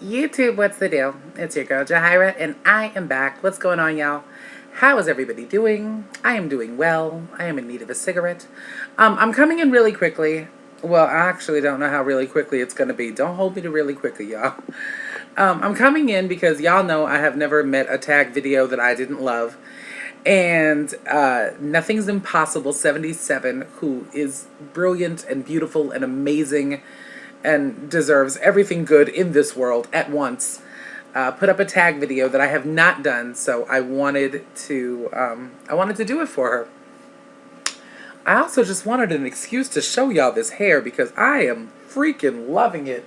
YouTube, what's the deal? It's your girl Jahira, and I am back. What's going on, y'all? How is everybody doing? I am doing well. I am in need of a cigarette. I'm coming in really quickly. Well, I actually don't know how really quickly it's going to be. Don't hold me to really quickly, y'all. I'm coming in because y'all know I have never met a tag video that I didn't love. And Nothing's Impossible 77, who is brilliant and beautiful and amazing and deserves everything good in this world at once, put up a tag video that I have not done, so I wanted to do it for her. I also just wanted an excuse to show y'all this hair because I am freaking loving it.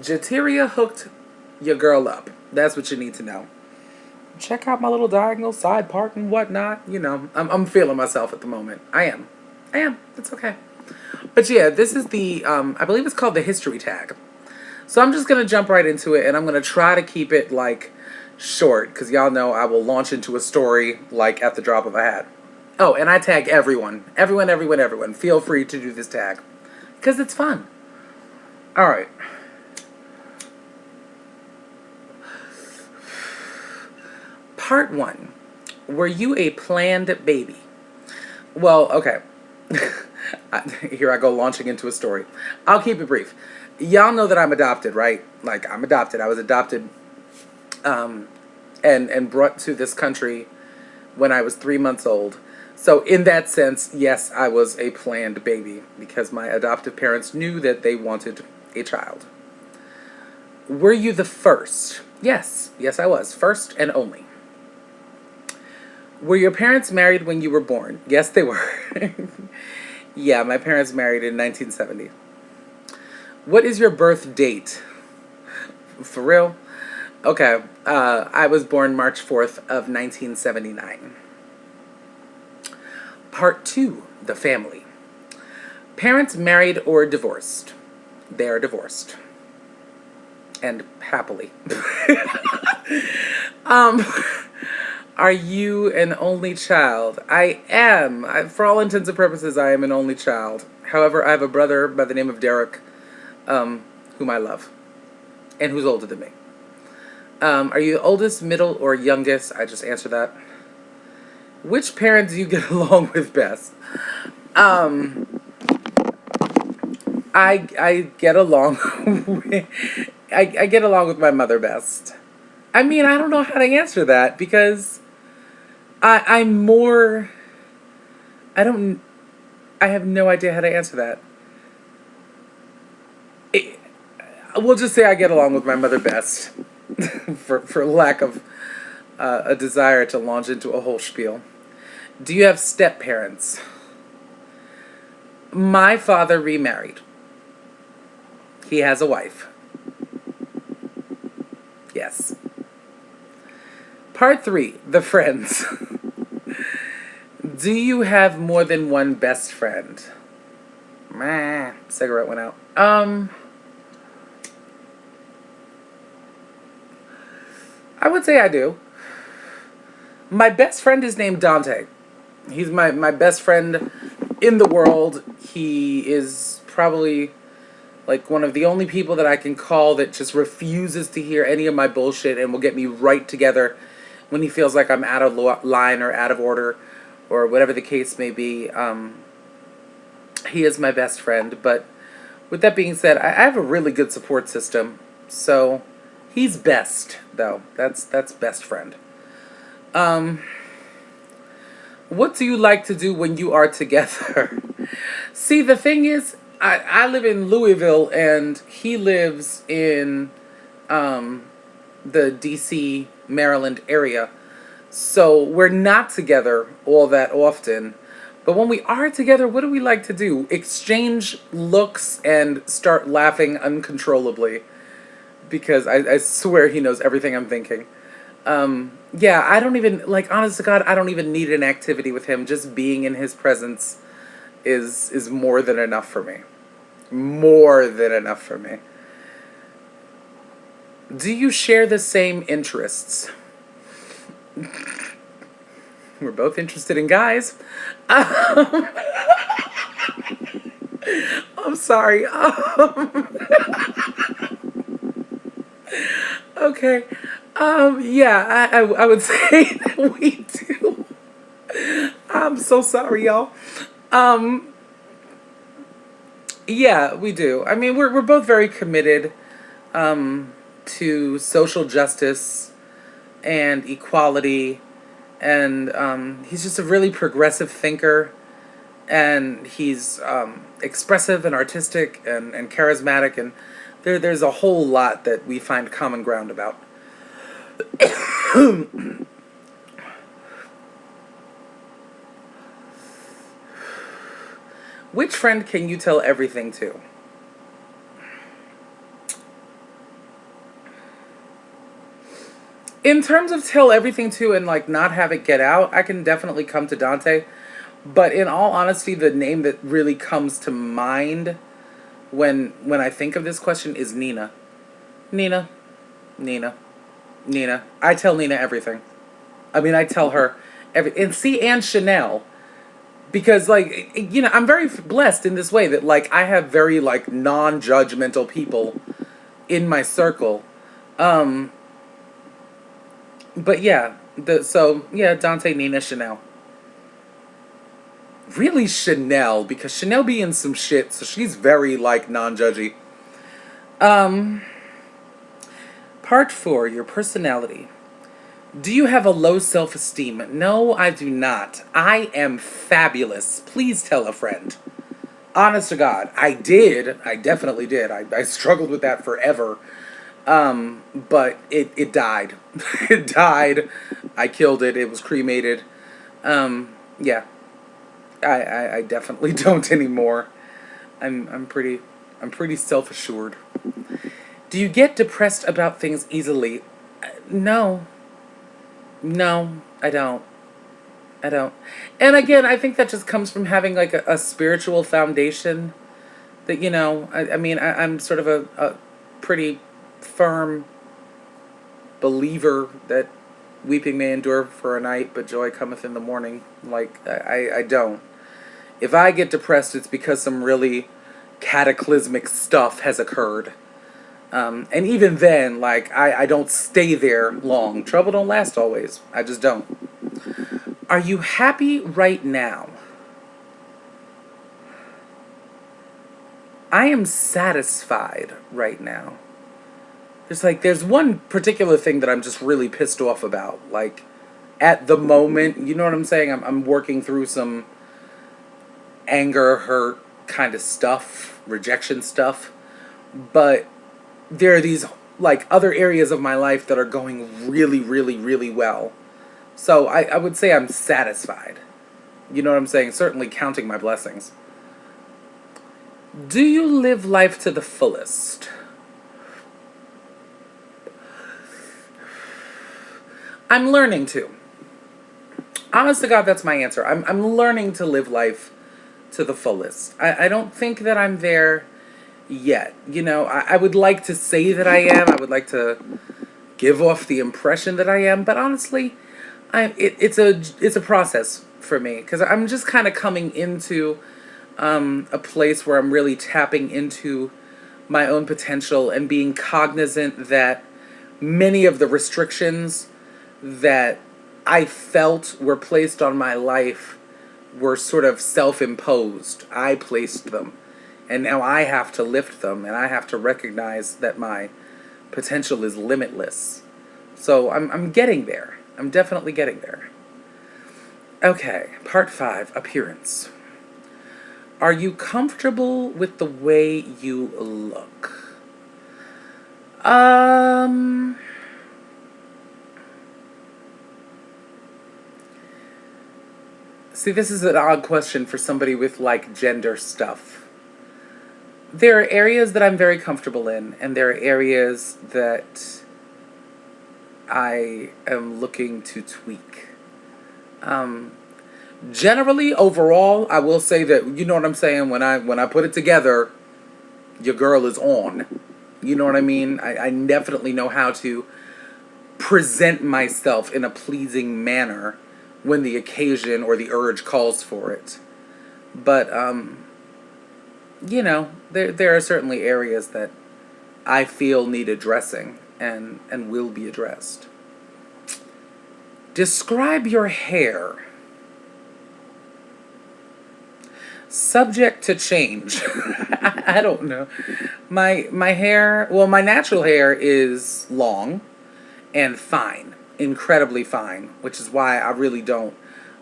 Jateria hooked your girl up. That's what you need to know. Check out my little diagonal side part and whatnot. You know, I'm feeling myself at the moment. I am. It's okay. But yeah, this is the, I believe it's called the history tag. So I'm just going to jump right into it, and I'm going to try to keep it, like, short, because y'all know I will launch into a story, like, at the drop of a hat. Oh, and I tag everyone. Everyone. Feel free to do this tag, because it's fun. All right. Part 1. Were you a planned baby? Well, okay. Here I go launching into a story. I'll keep it brief. Y'all know that I'm adopted, right? Like, I'm adopted. I was adopted and brought to this country when I was 3 months old. So in that sense, yes, I was a planned baby because my adoptive parents knew that they wanted a child. Were you the first? Yes, I was. First and only. Were your parents married when you were born? Yes, they were. Yeah, my parents married in 1970. What is your birth date? For real? Okay. I was born March 4th of 1979. Part 2, the family. Parents married or divorced? They are divorced. And happily. Are you an only child? I am. For all intents and purposes, I am an only child. However, I have a brother by the name of Derek, whom I love, and who's older than me. Are you the oldest, middle, or youngest? I just answered that. Which parent do you get along with best? I get along with, I get along with my mother best. I mean, I don't know how to answer that because I'm more, I have no idea how to answer that. We'll just say I get along with my mother best for lack of a desire to launch into a whole spiel. Do you have step parents? My father remarried. He has a wife. Yes. Part 3, the friends. Do you have more than one best friend? Cigarette went out. I would say I do. My best friend is named Dante. He's my best friend in the world. He is probably like one of the only people that I can call that just refuses to hear any of my bullshit and will get me right together when he feels like I'm out of line or out of order or whatever the case may be. He is my best friend. But with that being said, I have a really good support system. So he's best, though. That's best friend. What do you like to do when you are together? See, the thing is, I live in Louisville and he lives in the D.C., Maryland area. So we're not together all that often. But when we are together, what do we like to do? Exchange looks and start laughing uncontrollably. Because I swear he knows everything I'm thinking. Yeah, I don't even, like, honest to God, I don't even need an activity with him. Just being in his presence is more than enough for me. More than enough for me. Do you share the same interests? We're both interested in guys. I'm sorry. Okay. Yeah, I would say that we do. I'm so sorry, y'all. Um, yeah, we do. I mean, we're both very committed to social justice and equality, and he's just a really progressive thinker, and he's expressive and artistic and charismatic, and there's a whole lot that we find common ground about. Which friend can you tell everything to? In terms of tell everything to and like not have it get out, I can definitely come to Dante. But in all honesty, the name that really comes to mind when I think of this question is Nina. Nina, Nina, Nina. I tell Nina everything. I mean, I tell her and see, and Chanel, because like I'm very blessed in this way that like I have very like non-judgmental people in my circle. Um, but yeah, Dante, Nina, Chanel. Really Chanel, because Chanel be in some shit, so she's very like non-judgy. Um, Part 4, your personality. Do you have a low self-esteem? No, I do not. I am fabulous. Please tell a friend. Honest to God, I did. I definitely did. I struggled with that forever. But it died. It died. I killed it. It was cremated. Yeah. I definitely don't anymore. I'm pretty self-assured. Do you get depressed about things easily? No. No, I don't. I don't. And again, I think that just comes from having like a spiritual foundation that, I mean, I'm sort of a pretty firm believer that weeping may endure for a night, but joy cometh in the morning. Like, I don't. If I get depressed, it's because some really cataclysmic stuff has occurred. And even then, like, I don't stay there long. Trouble don't last always. I just don't. Are you happy right now? I am satisfied right now. There's one particular thing that I'm just really pissed off about. Like, at the moment, you know what I'm saying? I'm working through some anger, hurt kind of stuff, rejection stuff. But there are these, like, other areas of my life that are going really, really, really well. So I would say I'm satisfied. You know what I'm saying? Certainly counting my blessings. Do you live life to the fullest? I'm learning to. Honest to God, that's my answer. I'm learning to live life to the fullest. I don't think that I'm there yet. I would like to say that I am. I would like to give off the impression that I am. But honestly, it's a process for me. Because I'm just kind of coming into a place where I'm really tapping into my own potential and being cognizant that many of the restrictions that I felt were placed on my life were sort of self-imposed. I placed them. And now I have to lift them, and I have to recognize that my potential is limitless. So I'm getting there. I'm definitely getting there. Okay, part 5, appearance. Are you comfortable with the way you look? See, this is an odd question for somebody with, like, gender stuff. There are areas that I'm very comfortable in, and there are areas that I am looking to tweak. Generally, overall, I will say that, you know what I'm saying, when I put it together, your girl is on. You know what I mean? I definitely know how to present myself in a pleasing manner when the occasion or the urge calls for it. But, there are certainly areas that I feel need addressing. and will be addressed. Describe your hair. Subject to change. I don't know. My hair, well, my natural hair is long and fine, incredibly fine, which is why I really don't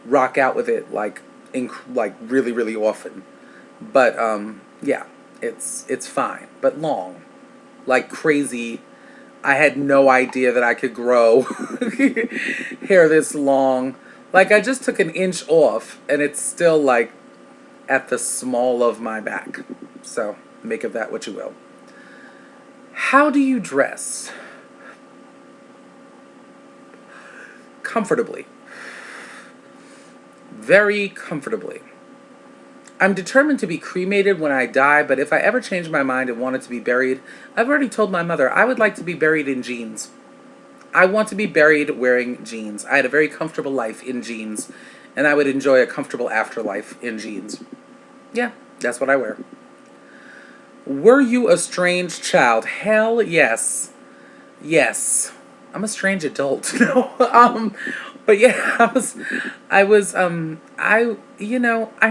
rock out with it like really really often. But yeah, it's fine, but long, like crazy. I had no idea that I could grow hair this long. Like I just took an inch off and it's still like at the small of my back. So make of that what you will. How do you dress? Comfortably. Very comfortably. I'm determined to be cremated when I die, but if I ever change my mind and wanted to be buried, I've already told my mother I would like to be buried in jeans. I want to be buried wearing jeans. I had a very comfortable life in jeans, and I would enjoy a comfortable afterlife in jeans. Yeah, that's what I wear. Were you a strange child? Hell yes. Yes. I'm a strange adult. No. But yeah, I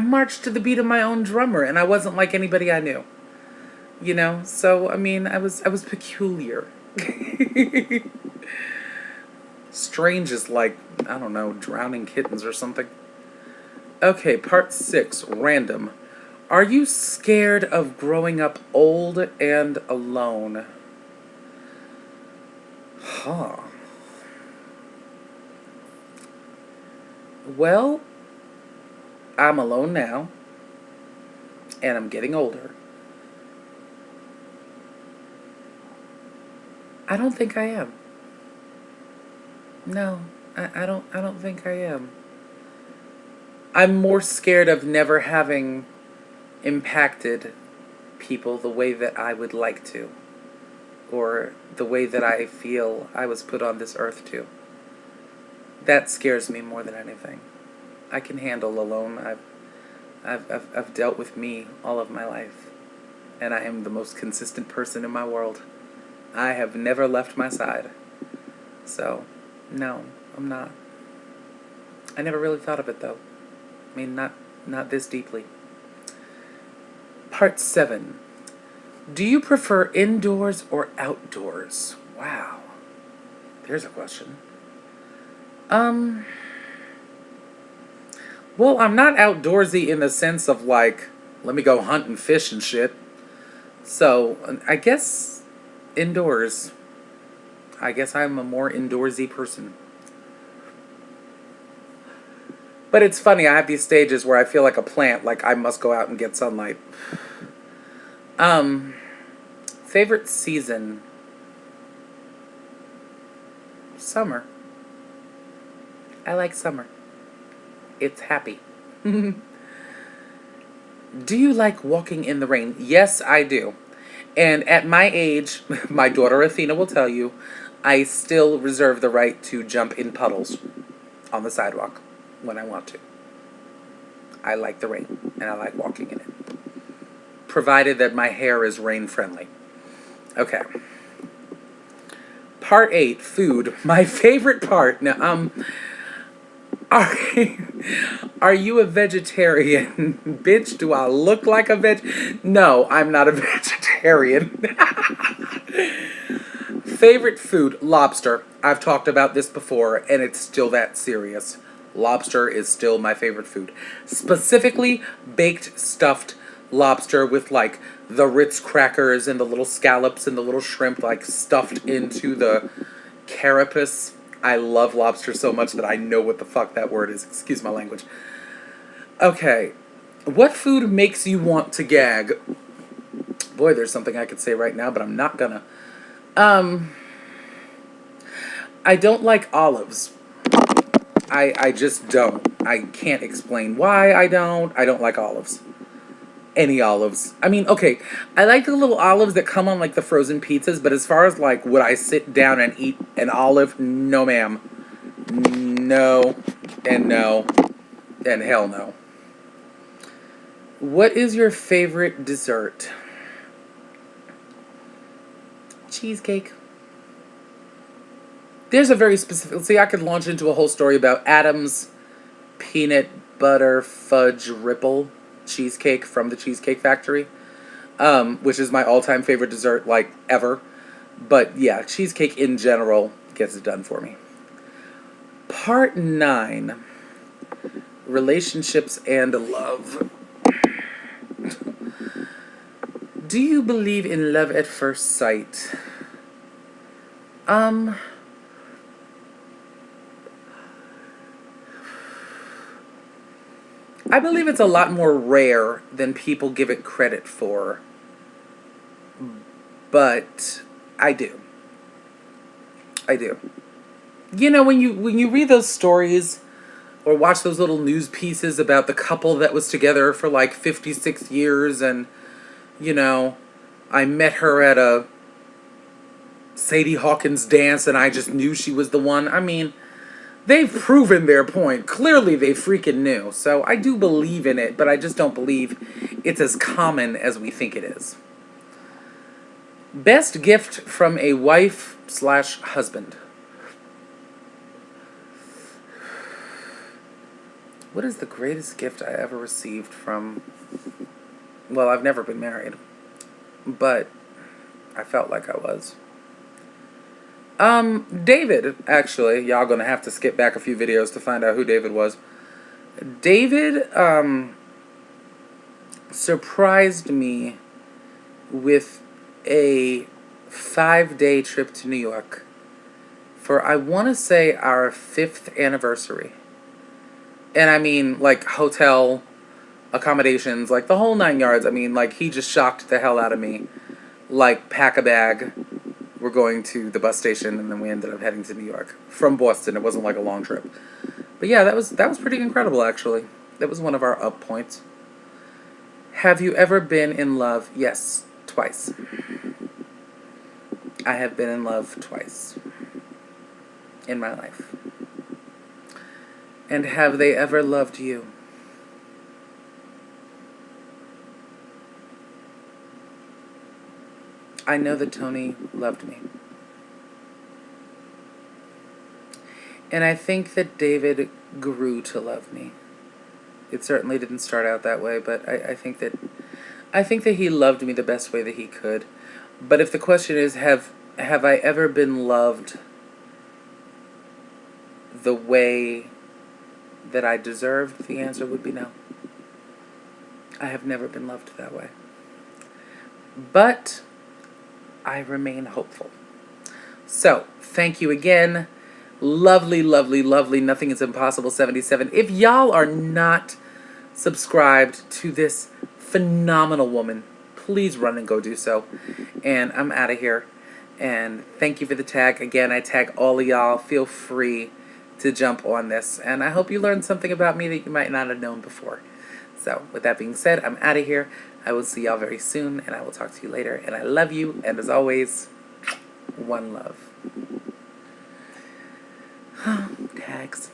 marched to the beat of my own drummer and I wasn't like anybody I knew. So I mean, I was peculiar. Strange is like, I don't know, drowning kittens or something. Okay, part 6, random. Are you scared of growing up old and alone? Huh. Well, I'm alone now, and I'm getting older. I don't think I am. No, I don't think I am. I'm more scared of never having impacted people the way that I would like to, or the way that I feel I was put on this earth to. That scares me more than anything. I can handle alone. I've dealt with me all of my life, and I am the most consistent person in my world. I have never left my side. So, no, I'm not. I never really thought of it though. I mean, not this deeply. Part 7. Do you prefer indoors or outdoors? Wow. There's a question. Well, I'm not outdoorsy in the sense of like, let me go hunt and fish and shit. So, I guess indoors. I guess I'm a more indoorsy person. But it's funny, I have these stages where I feel like a plant, like I must go out and get sunlight. Um, Favorite season? Summer. I like summer. It's happy. Do you like walking in the rain? Yes, I do. And at my age, my daughter Athena will tell you, I still reserve the right to jump in puddles on the sidewalk when I want to. I like the rain, and I like walking in it, provided that my hair is rain friendly. Okay. Part 8, food. My favorite part. Now, are, are you a vegetarian? Bitch, do I look like a No, I'm not a vegetarian. Favorite food, lobster. I've talked about this before, and it's still that serious. Lobster is still my favorite food. Specifically, baked stuffed lobster with like the Ritz crackers and the little scallops and the little shrimp like stuffed into the carapace. I love lobster so much that I know what the fuck that word is. Excuse my language. Okay. What food makes you want to gag? Boy, there's something I could say right now, but I'm not gonna. I don't like olives. I just don't. I can't explain why I don't. I don't like olives. Any olives. I mean, okay, I like the little olives that come on like the frozen pizzas, but as far as like would I sit down and eat an olive? No, ma'am. No, and no, and hell no. What is your favorite dessert? Cheesecake. There's a very specific, see, I could launch into a whole story about Adam's peanut butter fudge ripple cheesecake from the Cheesecake Factory, which is my all-time favorite dessert, like, ever. But yeah, cheesecake in general gets it done for me. Part 9, relationships and love. Do you believe in love at first sight? I believe it's a lot more rare than people give it credit for. But I do. I do. You know, when you read those stories or watch those little news pieces about the couple that was together for like 56 years and, you know, I met her at a Sadie Hawkins dance and I just knew she was the one. I mean, they've proven their point. Clearly they freaking knew. So I do believe in it, but I just don't believe it's as common as we think it is. Best gift from a wife/husband. What is the greatest gift I ever received from... Well, I've never been married, but I felt like I was. David, actually. Y'all gonna have to skip back a few videos to find out who David was. David, surprised me with a 5-day trip to New York for, I want to say, our 5th anniversary. And I mean, like, hotel accommodations, like, the whole 9 yards. I mean, like, he just shocked the hell out of me. Like, pack a bag. We're going to the bus station, and then we ended up heading to New York. From Boston. It wasn't like a long trip. But yeah, that was pretty incredible, actually. That was one of our up points. Have you ever been in love? Yes, twice. I have been in love twice in my life. And have they ever loved you? I know that Tony loved me. And I think that David grew to love me. It certainly didn't start out that way, but I think that he loved me the best way that he could. But if the question is, have I ever been loved the way that I deserved, the answer would be no. I have never been loved that way. But I remain hopeful. So, thank you again. Lovely, lovely, lovely Nothing is Impossible 77. If y'all are not subscribed to this phenomenal woman, please run and go do so. And I'm out of here. And thank you for the tag. Again, I tag all of y'all. Feel free to jump on this. And I hope you learned something about me that you might not have known before. So, with that being said, I'm out of here. I will see y'all very soon, and I will talk to you later. And I love you, and as always, one love. Tags.